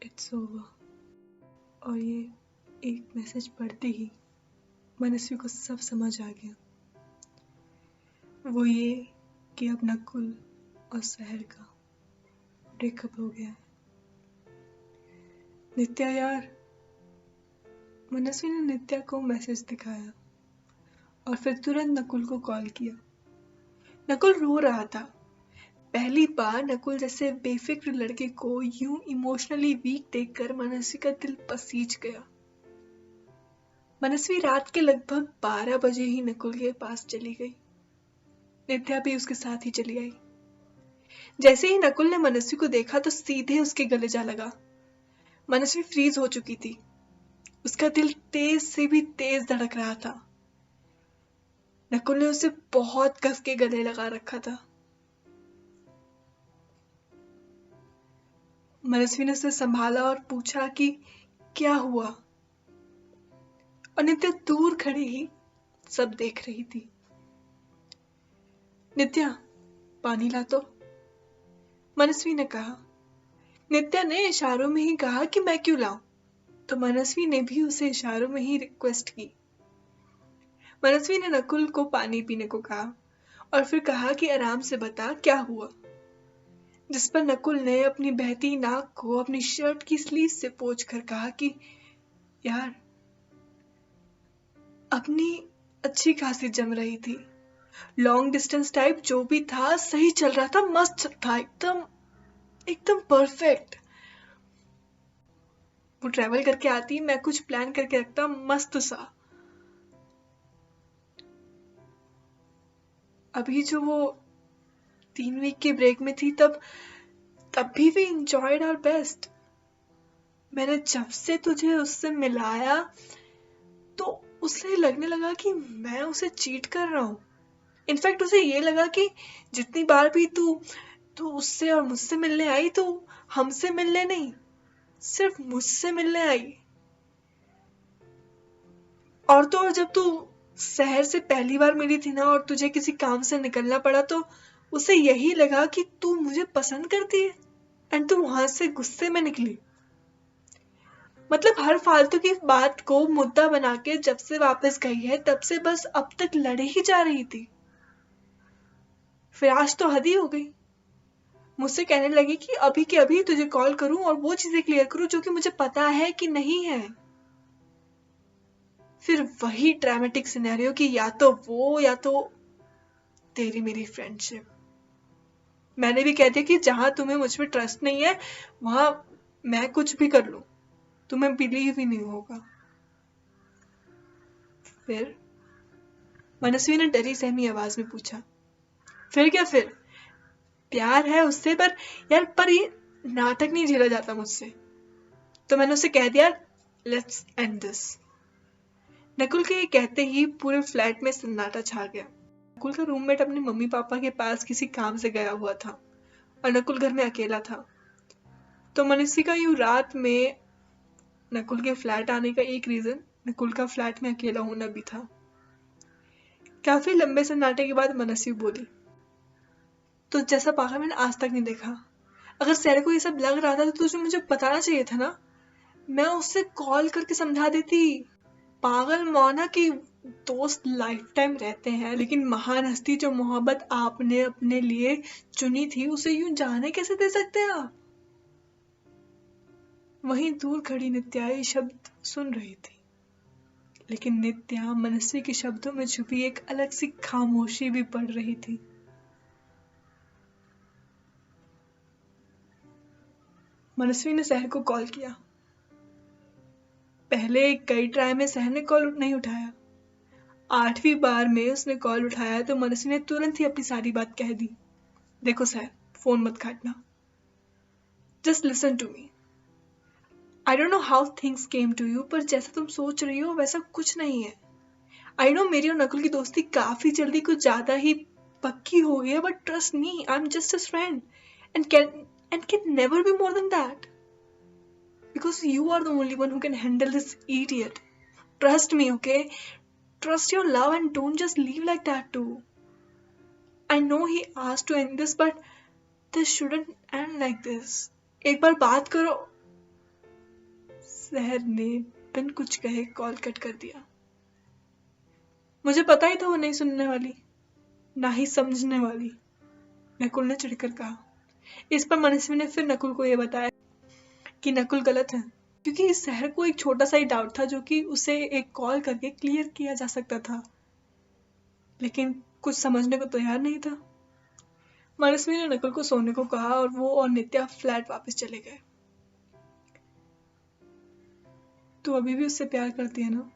It's over. और ये एक मैसेज पढ़ते ही मनस्वी को सब समझ आ गया। वो ये कि अब नकुल और सहर का ब्रेकअप हो गया है। नित्या यार, मनस्वी ने नित्या को मैसेज दिखाया और फिर तुरंत नकुल को कॉल किया। नकुल रो रहा था। पहली बार नकुल जैसे बेफिक्र लड़के को यूं इमोशनली वीक देखकर मनस्वी का दिल पसीज गया। मनस्वी रात के लगभग 12 बजे ही नकुल के पास चली गई। नित्या भी उसके साथ ही चली आई। जैसे ही नकुल ने मनस्वी को देखा तो सीधे उसके गले जा लगा। मनस्वी फ्रीज हो चुकी थी। उसका दिल तेज से भी तेज धड़क रहा था। नकुल ने उसे बहुत कस के गले लगा रखा था। मनस्वी ने उसे संभाला और पूछा कि क्या हुआ, और नित्या दूर खड़ी ही सब देख रही थी। नित्या, पानी ला तो, मनस्वी ने कहा। नित्या ने इशारों में ही कहा कि मैं क्यों लाऊं, तो मनस्वी ने भी उसे इशारों में ही रिक्वेस्ट की। मनस्वी ने नकुल को पानी पीने को कहा और फिर कहा कि आराम से बता क्या हुआ, जिस पर नकुल ने अपनी बहती नाक को अपनी शर्ट की स्लीव से पोंछकर कहा कि यार, अपनी अच्छी खासी जम रही थी। लॉन्ग डिस्टेंस टाइप जो भी था सही चल रहा था, मस्त था, एकदम एकदम परफेक्ट। वो ट्रैवल करके आती, मैं कुछ प्लान करके रखता मस्त सा। अभी जो वो 3 वीक के ब्रेक में थी तब भी वी एंजॉयड आवर बेस्ट। मैंने जब से तुझे उससे मिलाया तो उसे लगने लगा कि मैं उसे चीट कर रहा हूँ। इनफैक्ट उसे ये लगा कि जितनी बार भी तू उससे और मुझसे मिलने आई तो हमसे मिलने नहीं, सिर्फ मुझसे मिलने आई। और तो और जब तू शहर से पहली बार मिली थी ना और तुझे किसी काम से निकलना पड़ा तो उसे यही लगा कि तू मुझे पसंद करती है एंड तू वहां से गुस्से में निकली। मतलब हर फालतू की बात को मुद्दा बना के जब से वापस गई है तब से बस अब तक लड़े ही जा रही थी। फिर आज तो हद ही हो गई। मुझसे कहने लगी कि अभी के अभी तुझे कॉल करूं और वो चीजें क्लियर करूं जो कि मुझे पता है कि नहीं है। फिर वही ड्रामेटिक सिनेरियो कि या तो वो या तो तेरी मेरी फ्रेंडशिप। मैंने भी कह दिया कि जहां तुम्हें मुझ पर ट्रस्ट नहीं है वहां मैं कुछ भी कर लूं, तुम्हें बिलीव ही नहीं होगा। फिर मनस्वी ने डरी सहमी आवाज में पूछा, फिर क्या? फिर प्यार है उससे, पर यार पर ये नाटक नहीं झेला जाता मुझसे। तो मैंने उसे कह दिया लेट्स एंड दिस। नकुल के ये कहते ही पूरे फ्लैट में सन्नाटा छा गया। नकुल का रूममेट अपने मम्मी पापा के पास किसी काम से गया हुआ था और नकुल घर में अकेला था। तो मनस्वी का यूं रात में नकुल के फ्लैट आने का एक रीजन नकुल का फ्लैट में अकेला होना भी था। काफी लंबे सन्नाटे के बाद मनस्वी बोली, तो जैसा पागल मैंने आज तक नहीं देखा। अगर सैर को ये सब लग रहा था तो तुझे मुझे बताना चाहिए था ना, मैं उससे कॉल करके समझा देती। पागल मौना की दोस्त लाइफ टाइम रहते हैं, लेकिन महान हस्ती जो मोहब्बत आपने अपने लिए चुनी थी उसे यूं जाने कैसे दे सकते हैं आप? वहीं दूर खड़ी नित्या ये शब्द सुन रही थी, लेकिन नित्या मनस्वी के शब्दों में छुपी एक अलग सी खामोशी भी पढ़ रही थी। मनस्वी ने सहर को कॉल किया। पहले कई ट्राई में सहर ने कॉल नहीं उठाया। 8वीं बार में उसने कॉल उठाया तो मनस्वी ने तुरंत ही अपनी सारी बात कह दी। देखो सहर, फोन मत काटना, just listen to me. I don't know how things came to you, पर जैसा तुम सोच रही हो वैसा कुछ नहीं है। आई नो मेरी और नकुल की दोस्ती काफी जल्दी कुछ ज्यादा ही पक्की हो गई है, but trust me, I am just his friend and can never be more than that, because you are the only one who can handle this idiot. Trust me, okay? Trust your love and don't just leave like that too. I know he asked to end this, but this shouldn't end like this. एक बार बात करो. सहर ने बिन कुछ कहे call cut कर दिया। मुझे पता ही था वो नहीं सुनने वाली, ना ही समझने वाली, नकुल ने चिढ़कर कहा। इस पर मनस्वी ने फिर नकुल को यह बताया कि नकुल गलत है, क्योंकि इस सहर को एक छोटा सा ही डाउट था जो कि उसे एक कॉल करके क्लियर किया जा सकता था, लेकिन कुछ समझने को तैयार नहीं था। मनस्वी ने नकुल को सोने को कहा और वो और नित्या फ्लैट वापस चले गए। तू अभी भी उससे प्यार करती है ना,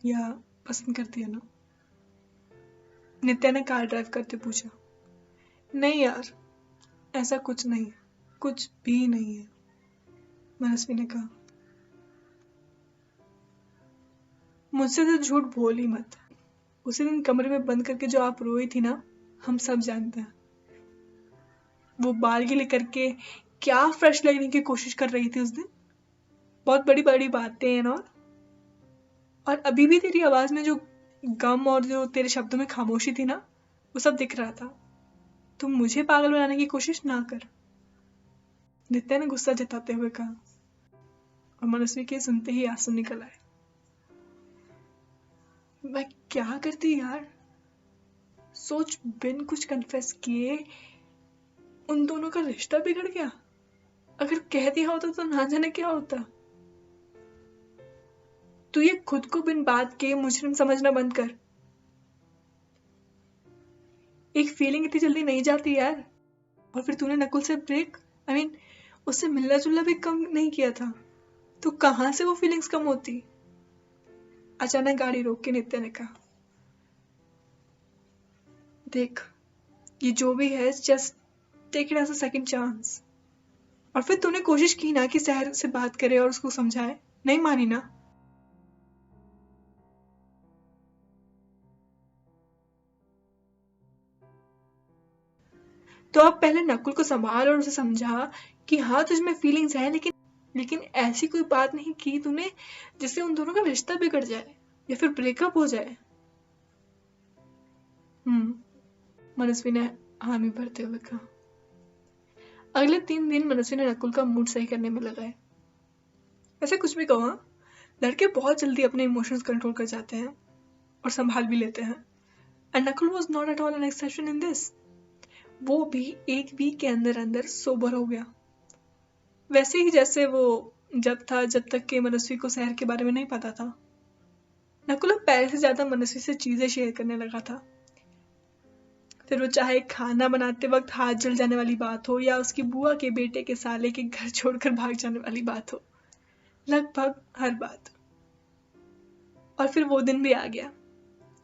या पसंद करती है ना? नित्या ने कार ड्राइव करते पूछा। नहीं यार, ऐसा कुछ नहीं, कुछ भी नहीं है, मनस्वी ने कहा। मुझसे तो झूठ बोल ही मत। उसी दिन कमरे में बंद करके जो आप रोई थी ना, हम सब जानते हैं। वो बाल गीले करके क्या फ्रेश लगने की कोशिश कर रही थी उस दिन, बहुत बड़ी बड़ी बातें हैं ना, और अभी भी तेरी आवाज में जो गम और जो तेरे शब्दों में खामोशी थी ना, वो सब दिख रहा था। तुम मुझे पागल बनाने की कोशिश ना कर, नित्या ने गुस्सा जताते हुए कहा, और मनस्वी के सुनते ही आंसू निकल आए। मैं क्या करती यार, सोच, बिन कुछ कन्फेस किए उन दोनों का रिश्ता बिगड़ गया। अगर कह दिया होता तो ना जाने क्या होता। तू ये खुद को बिन बात के मुजरिम समझना बंद कर। एक फीलिंग इतनी जल्दी नहीं जाती यार। और फिर तूने नकुल से ब्रेक, उससे मिलना जुलना भी कम नहीं किया था, तो कहां से वो फीलिंग्स कम होती? अचानक गाड़ी रोक के नित्या ने कहा, देख, ये जो भी है, just take it as a second chance. और फिर तूने कोशिश की ना कि सहर से बात करे और उसको समझाए, नहीं मानी ना? तो अब पहले नकुल को संभाल और उसे समझा कि हाँ, तुझमें फीलिंग्स है, लेकिन ऐसी कोई बात नहीं की तूने जिससे उन दोनों का रिश्ता बिगड़ जाए या फिर ब्रेकअप हो जाए। मनस्वी ने हामी भरते हुए कहा। अगले 3 दिन मनस्वी ने नकुल का मूड सही करने में लगाए। ऐसे कुछ भी कहो, लड़के बहुत जल्दी अपने इमोशंस कंट्रोल कर जाते हैं और संभाल भी लेते हैं, and Nakul was not at all an exception in this. वो भी एक वीक के अंदर अंदर सोबर हो गया, वैसे ही जैसे वो जब तक के मनस्वी को शहर के बारे में नहीं पता था। नकुल अब पहले से ज्यादा मनस्वी से चीजें शेयर करने लगा था, फिर वो चाहे खाना बनाते वक्त हाथ जल जाने वाली बात हो या उसकी बुआ के बेटे के साले के घर छोड़कर भाग जाने वाली बात हो, लगभग हर बात। और फिर वो दिन भी आ गया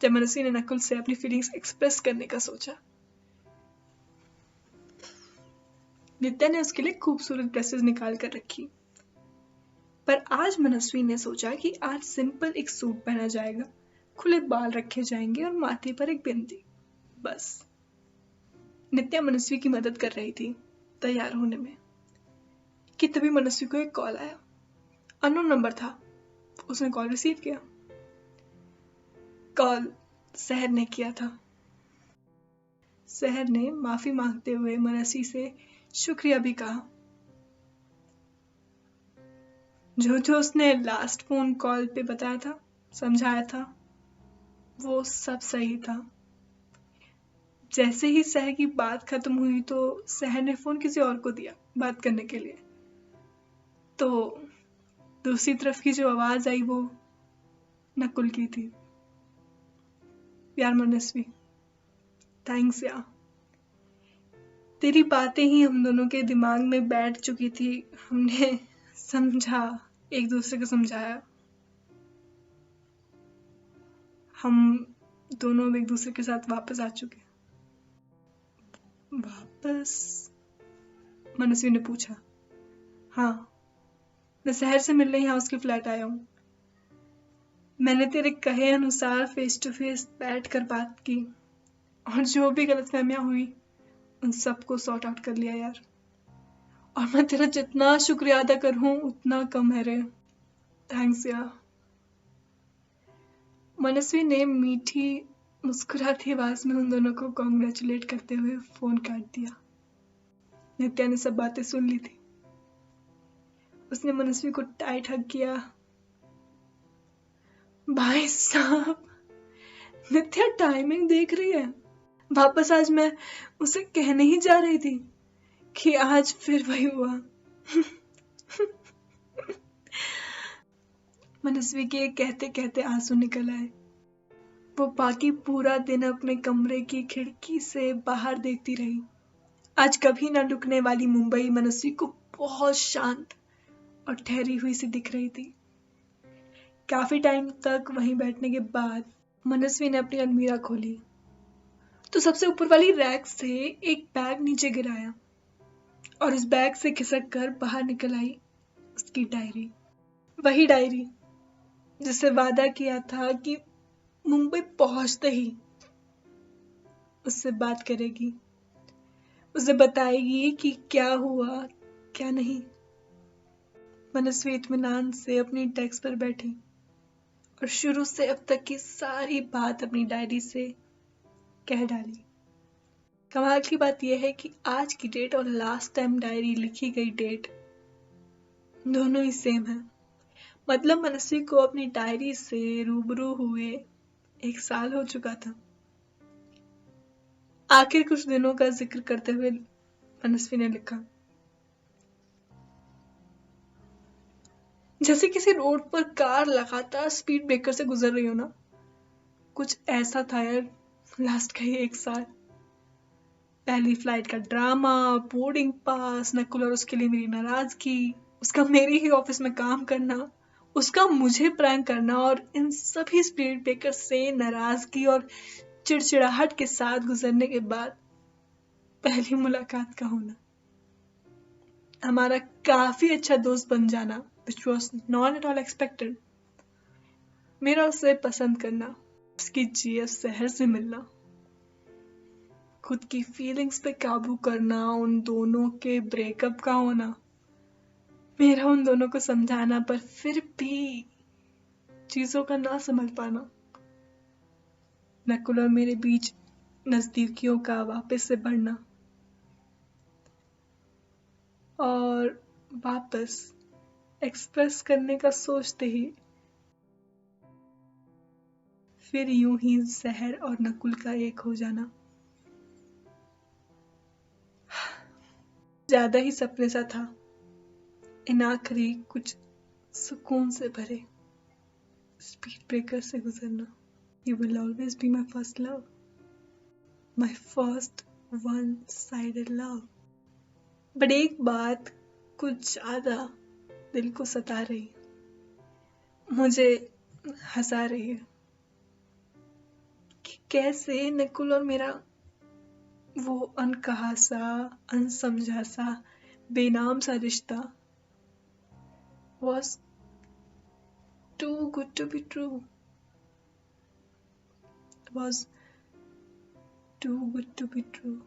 जब मनस्वी ने नकुल से अपनी फीलिंग्स एक्सप्रेस करने का सोचा। नित्या ने उसके लिए खूबसूरत ड्रेसेस निकाल कर रखी, पर आज मनस्वी ने सोचा कि आज सिंपल एक सूट पहना जाएगा, खुले बाल रखे जाएंगे और माथे पर एक बिंदी, बस। नित्या मनस्वी की मदद कर रही थी तैयार होने में कि तभी मनस्वी को एक कॉल आया। अननोन नंबर था। उसने कॉल रिसीव किया। कॉल सहर ने किया था। सहर ने माफी मांगते हुए मनस्वी से शुक्रिया भी कहा। जो जो उसने लास्ट फोन कॉल पे बताया था, समझाया था, वो सब सही था। जैसे ही सहर की बात खत्म हुई तो सहर ने फोन किसी और को दिया बात करने के लिए, तो दूसरी तरफ की जो आवाज आई वो नकुल की थी। यार मनस्वी, थैंक्स यार, तेरी बातें ही हम दोनों के दिमाग में बैठ चुकी थी। हमने समझा, एक दूसरे को समझाया, हम दोनों अब एक दूसरे के साथ वापस आ चुके। वापस? मनस्वी ने पूछा। हाँ, मैं शहर से मिलने यहाँ उसके फ्लैट आया हूँ। मैंने तेरे कहे अनुसार फेस टू फेस बैठ कर बात की और जो भी गलतफहमियां हुई उन सबको सॉर्ट आउट कर लिया यार। और मैं तेरा जितना शुक्रिया अदा करूं उतना कम है रे। थैंक्स यार। मनस्वी ने मीठी मुस्कुराती आवाज में उन दोनों को कॉन्ग्रेचुलेट करते हुए फोन काट दिया। नित्या ने सब बातें सुन ली थी। उसने मनस्वी को टाइट हग किया। भाई साहब, नित्या टाइमिंग देख रही है। वापस आज मैं उसे कहने ही जा रही थी कि आज फिर वही हुआ। मनस्वी के कहते कहते आंसू निकल आए। वो बाकी पूरा दिन अपने कमरे की खिड़की से बाहर देखती रही। आज कभी न रुकने वाली मुंबई मनस्वी को बहुत शांत और ठहरी हुई सी दिख रही थी। काफी टाइम तक वहीं बैठने के बाद मनस्वी ने अपनी अलमीरा खोली तो सबसे ऊपर वाली रैक से एक बैग नीचे गिराया और उस बैग से खिसक कर बाहर निकल आई उसकी डायरी। वही डायरी जिससे वादा किया था कि मुंबई पहुंचते ही उससे बात करेगी, उसे बताएगी कि क्या हुआ क्या नहीं। मनस्वी इत्मीनान से अपनी डेस्क पर बैठी और शुरू से अब तक की सारी बात अपनी डायरी से कह डाली। कमाल की बात यह है कि आज की डेट और लास्ट टाइम डायरी लिखी गई डेट दोनों ही सेम है। मतलब मनस्वी को अपनी डायरी से रूबरू हुए 1 साल हो चुका था। आखिर कुछ दिनों का जिक्र करते हुए मनस्वी ने लिखा, जैसे किसी रोड पर कार लगातार स्पीड ब्रेकर से गुजर रही हो ना, कुछ ऐसा था यार लास्ट का ही 1 साल। पहली फ्लाइट का ड्रामा, बोर्डिंग पास, नकुल और उसके लिए मेरी नाराजगी, उसका मेरे ही ऑफिस में काम करना, उसका मुझे प्रैंक करना और इन सभी स्पीड ब्रेकर से नाराजगी और चिड़चिड़ाहट के साथ गुजरने के बाद पहली मुलाकात का होना, हमारा काफी अच्छा दोस्त बन जाना which was not at all expected, मेरा उसे पसंद करना, उसकी जीएफ शहर से मिलना, खुद की फीलिंग्स पे काबू करना, उन दोनों के ब्रेकअप का होना, मेरा उन दोनों को समझाना पर फिर भी चीजों का ना समझ पाना, नकुल और मेरे बीच नजदीकियों का वापस से बढ़ना और वापस एक्सप्रेस करने का सोचते ही फिर यूं ही जहर और नकुल का एक हो जाना। ज्यादा ही सपने सा था इन आखिरी कुछ सुकून से भरे स्पीड ब्रेकर से गुजरना। You will always be my first love, my first one-sided love. But एक बात कुछ ज्यादा दिल को सता रही, मुझे हंसा रही है कि कैसे नकुल और मेरा वो अनकहा सा, अनसमझा सा, बेनाम सा रिश्ता was too good to be true. Was too good to be true.